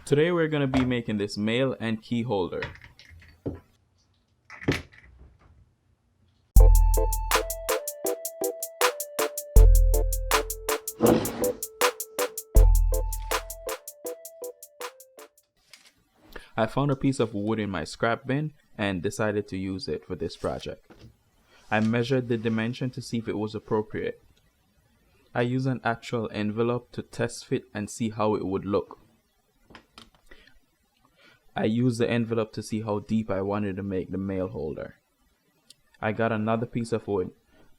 Today we're going to be making this male and key holder. I found a piece of wood in my scrap bin and decided to use it for this project. I measured the dimension to see if it was appropriate. I used an actual envelope to test fit and see how it would look. I used the envelope to see how deep I wanted to make the male holder. I got another piece of wood.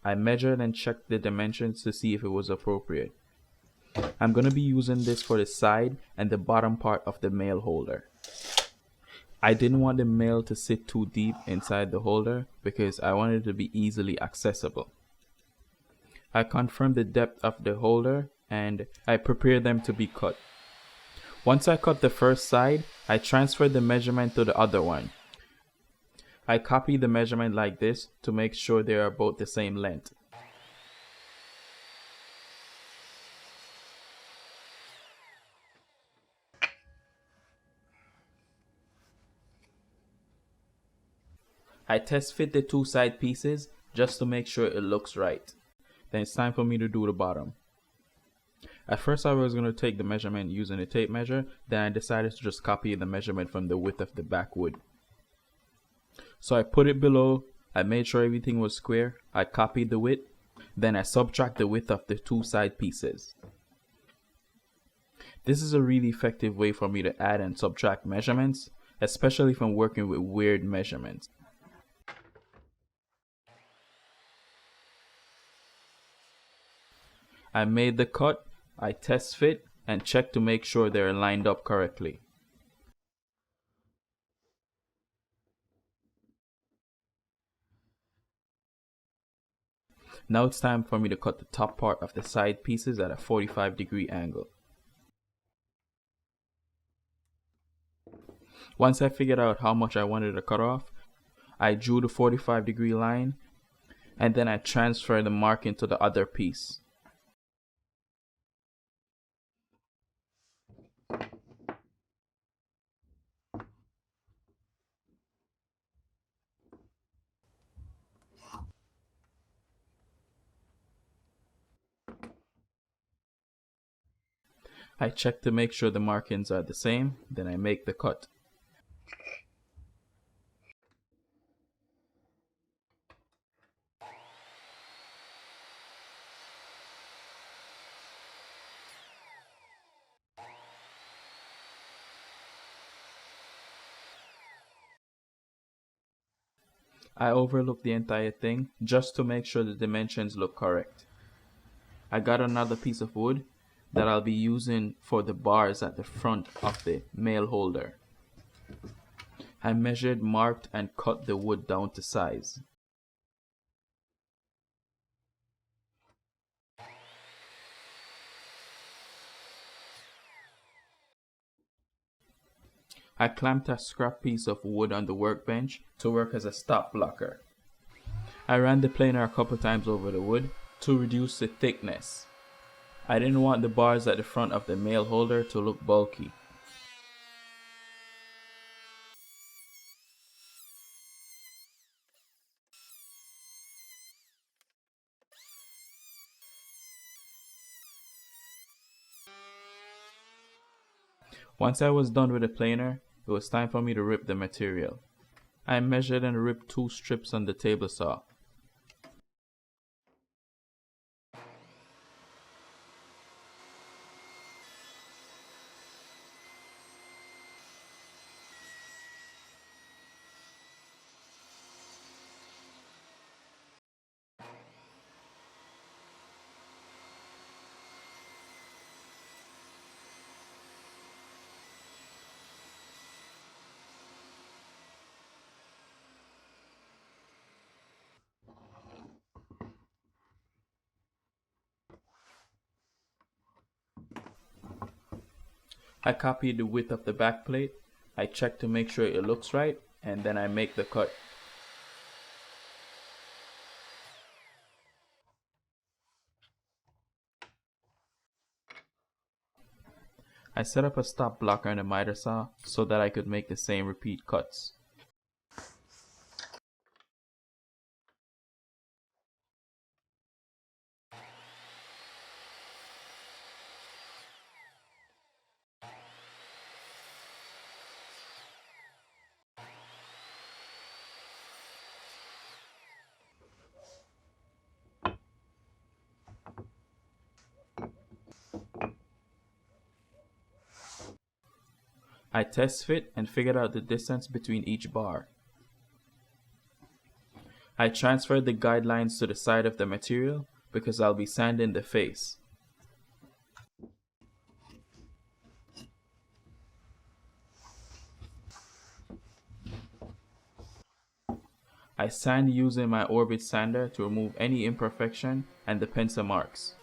I measured and checked the dimensions to see if it was appropriate. I'm going to be using this for the side and the bottom part of the male holder. I didn't want the male to sit too deep inside the holder because I wanted it to be easily accessible. I confirmed the depth of the holder and I prepared them to be cut. Once I cut the first side, I transferred the measurement to the other one. I copied the measurement like this to make sure they are both the same length. I test fit the two side pieces just to make sure it looks right. Then it's time for me to do the bottom. At first I was going to take the measurement using a tape measure, then I decided to just copy the measurement from the width of the back wood. So I put it below, I made sure everything was square, I copied the width, then I subtract the width of the two side pieces. This is a really effective way for me to add and subtract measurements, especially if I'm working with weird measurements. I made the cut, I test fit, and check to make sure they're lined up correctly. Now it's time for me to cut the top part of the side pieces at a 45-degree angle. Once I figured out how much I wanted to cut off, I drew the 45-degree line, and then I transferred the marking to the other piece. I check to make sure the markings are the same, then I make the cut. I overlooked the entire thing just to make sure the dimensions look correct. I got another piece of wood that I'll be using for the bars at the front of the male holder. I measured, marked, and cut the wood down to size. I clamped a scrap piece of wood on the workbench to work as a stop blocker. I ran the planer a couple times over the wood to reduce the thickness. I didn't want the bars at the front of the male holder to look bulky. Once I was done with the planer, it was time for me to rip the material. I measured and ripped 2 strips on the table saw. I copied the width of the back plate, I check to make sure it looks right, and then I make the cut. I set up a stop blocker and a miter saw so that I could make the same repeat cuts. I test fit and figured out the distance between each bar. I transferred the guidelines to the side of the material because I'll be sanding the face. I sand using my orbit sander to remove any imperfection and the pencil marks.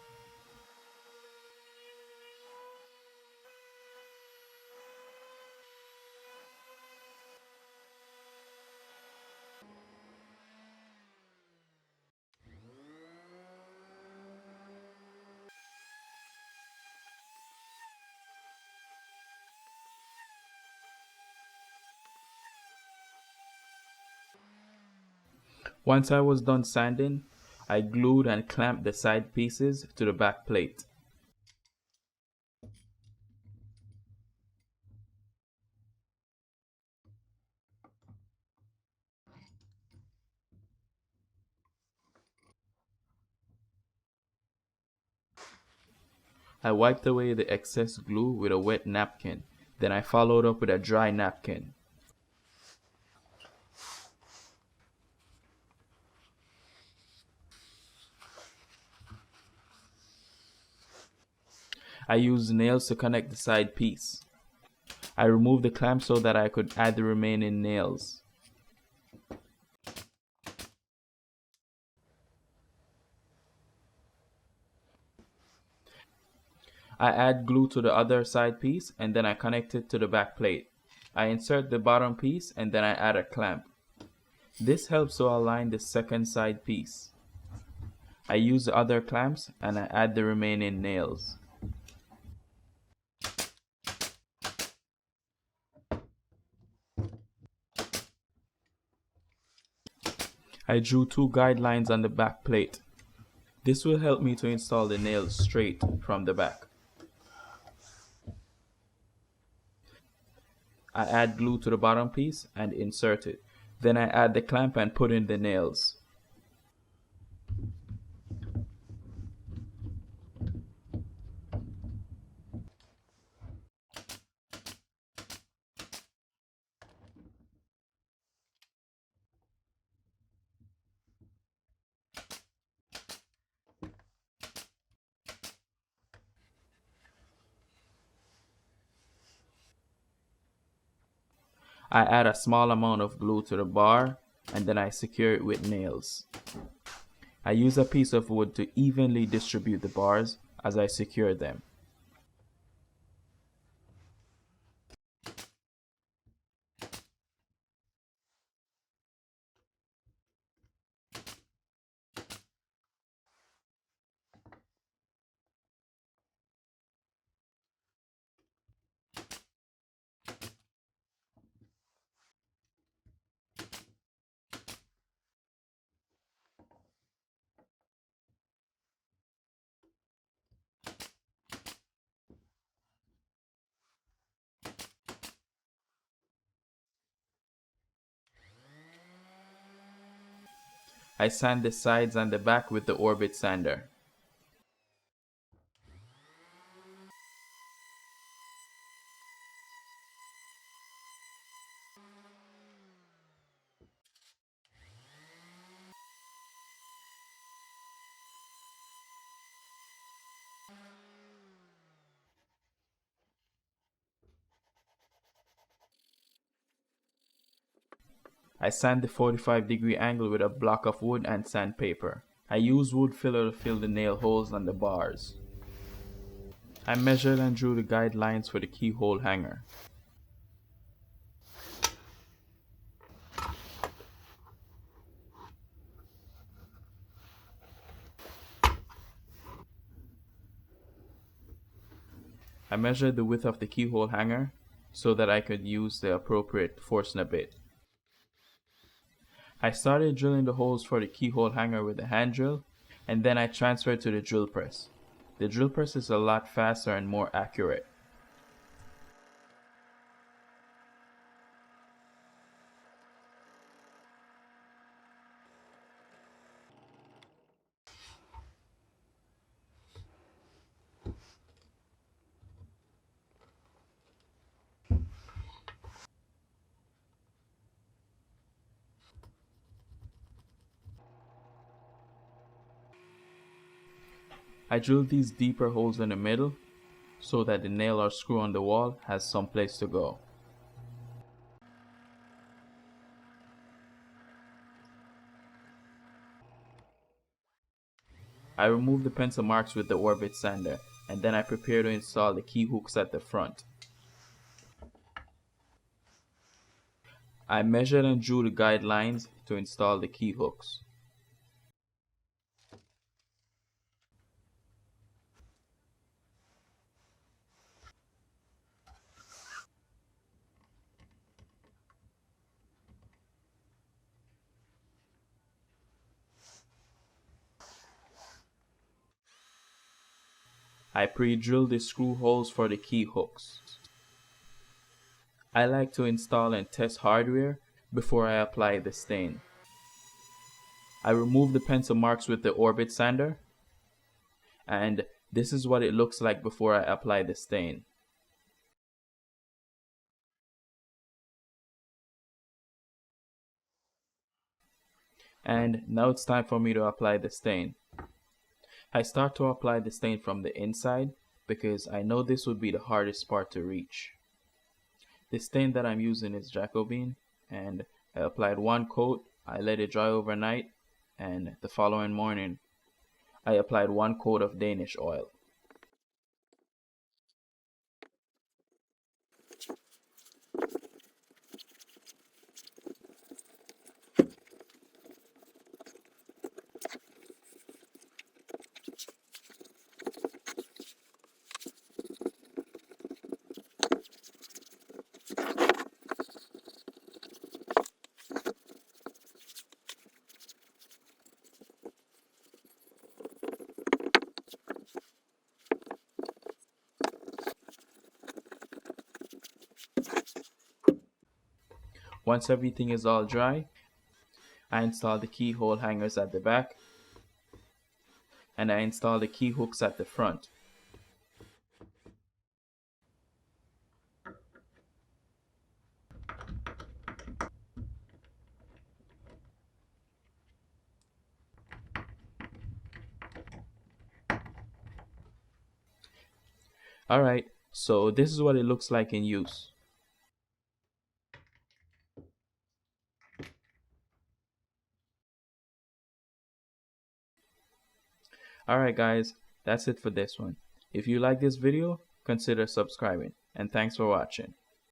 Once I was done sanding, I glued and clamped the side pieces to the back plate. I wiped away the excess glue with a wet napkin, then I followed up with a dry napkin. I used nails to connect the side piece. I removed the clamp so that I could add the remaining nails. I add glue to the other side piece and then I connect it to the back plate. I insert the bottom piece and then I add a clamp. This helps to align the second side piece. I use the other clamps and I add the remaining nails. I drew two guidelines on the back plate. This will help me to install the nails straight from the back. I add glue to the bottom piece and insert it. Then I add the clamp and put in the nails. I add a small amount of glue to the bar and then I secure it with nails. I use a piece of wood to evenly distribute the bars as I secure them. I sand the sides and the back with the orbit sander. I sand the 45-degree angle with a block of wood and sandpaper. I use wood filler to fill the nail holes on the bars. I measured and drew the guidelines for the keyhole hanger. I measured the width of the keyhole hanger so that I could use the appropriate Forstner bit. I started drilling the holes for the keyhole hanger with a hand drill, and then I transferred to the drill press. The drill press is a lot faster and more accurate. I drilled these deeper holes in the middle so that the nail or screw on the wall has some place to go. I removed the pencil marks with the orbit sander, and then I prepared to install the key hooks at the front. I measured and drew the guidelines to install the key hooks. I pre-drilled the screw holes for the key hooks. I like to install and test hardware before I apply the stain. I removed the pencil marks with the orbit sander, and this is what it looks like before I apply the stain. And now it's time for me to apply the stain. I start to apply the stain from the inside because I know this would be the hardest part to reach. The stain that I'm using is Jacobean, and I applied one coat, I let it dry overnight, and the following morning I applied one coat of Danish oil. Once everything is all dry, I install the keyhole hangers at the back, and I install the key hooks at the front. Alright, so this is what it looks like in use. Alright guys, that's it for this one. If you like this video, consider subscribing, and thanks for watching.